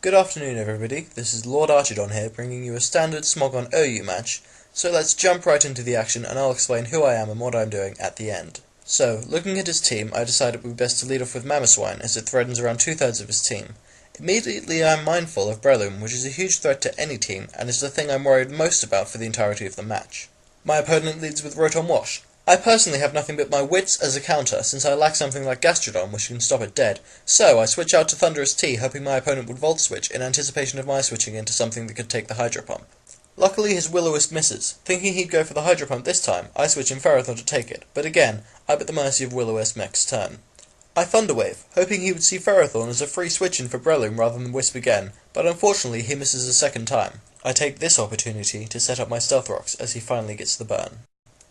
Good afternoon everybody, this is Lord Archerdon here bringing you a standard Smogon OU match, so let's jump right into the action and I'll explain who I am and what I'm doing at the end. So, looking at his team, I decided it would be best to lead off with Mamoswine as it threatens around 2/3 of his team. Immediately I'm mindful of Breloom, which is a huge threat to any team and is the thing I'm worried most about for the entirety of the match. My opponent leads with Rotom Wash. I personally have nothing but my wits as a counter, since I lack something like Gastrodon which can stop it dead, so I switch out to Thunderous T, hoping my opponent would Volt Switch in anticipation of my switching into something that could take the Hydro Pump. Luckily his Will-O-Wisp misses. Thinking he'd go for the Hydro Pump this time, I switch in Ferrothorn to take it, but again, I'm at the mercy of Will-O-Wisp next turn. I Thunder Wave, hoping he would see Ferrothorn as a free switch in for Breloom rather than Wisp again, but unfortunately he misses a second time. I take this opportunity to set up my Stealth Rocks as he finally gets the burn.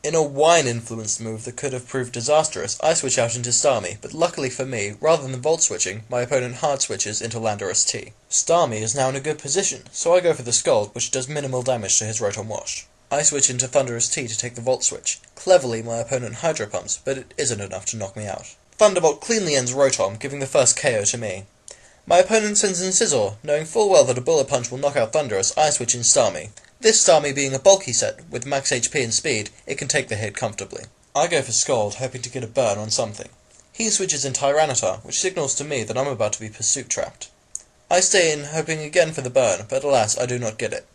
In a wine-influenced move that could have proved disastrous, I switch out into Starmie, but luckily for me, rather than Volt switching, my opponent hard switches into Landorus T. Starmie is now in a good position, so I go for the Scald, which does minimal damage to his Rotom Wash. I switch into Thunderous T to take the Volt switch. Cleverly, my opponent Hydro Pumps, but it isn't enough to knock me out. Thunderbolt cleanly ends Rotom, giving the first KO to me. My opponent sends in Scizor. Knowing full well that a Bullet Punch will knock out Thunderous, I switch in Starmie. This Starmie being a bulky set, with max HP and speed, it can take the hit comfortably. I go for Scald, hoping to get a burn on something. He switches in Tyranitar, which signals to me that I'm about to be Pursuit Trapped. I stay in, hoping again for the burn, but alas, I do not get it.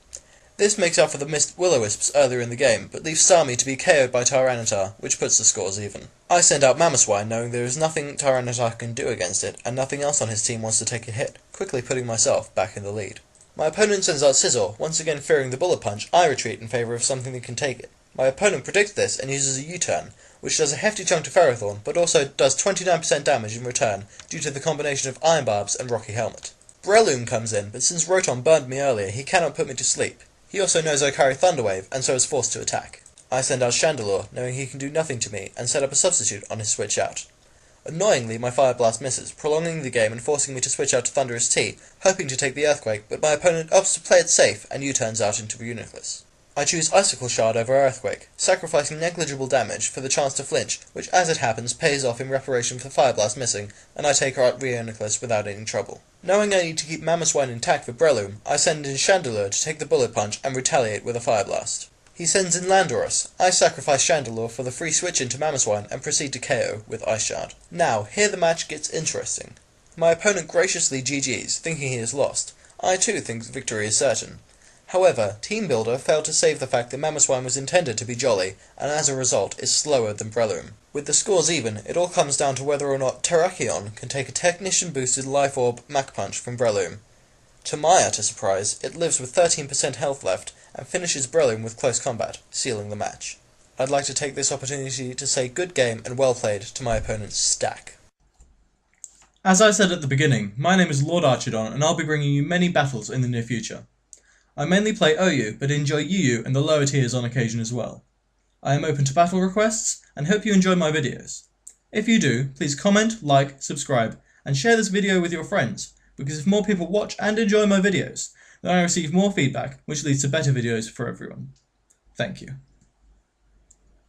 This makes up for the missed Will-O-Wisps earlier in the game, but leaves Starmie to be KO'd by Tyranitar, which puts the scores even. I send out Mamoswine, knowing there is nothing Tyranitar can do against it, and nothing else on his team wants to take a hit, quickly putting myself back in the lead. My opponent sends out Scizor. Once again fearing the Bullet Punch, I retreat in favour of something that can take it. My opponent predicts this and uses a U-turn, which does a hefty chunk to Ferrothorn, but also does 29% damage in return due to the combination of Iron Barbs and Rocky Helmet. Breloom comes in, but since Rotom burned me earlier, he cannot put me to sleep. He also knows I carry Thunder Wave, and so is forced to attack. I send out Chandelure, knowing he can do nothing to me, and set up a substitute on his switch out. Annoyingly, my Fire Blast misses, prolonging the game and forcing me to switch out to Thunderous T, hoping to take the Earthquake, but my opponent opts to play it safe and U-turns out into Reuniclus. I choose Icicle Shard over Earthquake, sacrificing negligible damage for the chance to flinch, which as it happens pays off in reparation for Fire Blast missing, and I take out Reuniclus without any trouble. Knowing I need to keep Mamoswine intact for Breloom, I send in Chandelure to take the Bullet Punch and retaliate with a Fire Blast. He sends in Landorus. I sacrifice Chandelure for the free switch into Mamoswine and proceed to KO with Ice Shard. Now, here the match gets interesting. My opponent graciously GG's, thinking he has lost. I too think victory is certain. However, Team Builder failed to save the fact that Mamoswine was intended to be jolly, and as a result is slower than Breloom. With the scores even, it all comes down to whether or not Terrakion can take a Technician-boosted Life Orb Mach Punch from Breloom. To my utter surprise, it lives with 13% health left, and finishes Breloom with close combat, sealing the match. I'd like to take this opportunity to say good game and well played to my opponent Stak. As I said at the beginning, my name is Lord Archerdon and I'll be bringing you many battles in the near future. I mainly play OU, but enjoy UU and the lower tiers on occasion as well. I am open to battle requests and hope you enjoy my videos. If you do, please comment, like, subscribe, and share this video with your friends, because if more people watch and enjoy my videos, then I receive more feedback, which leads to better videos for everyone. Thank you.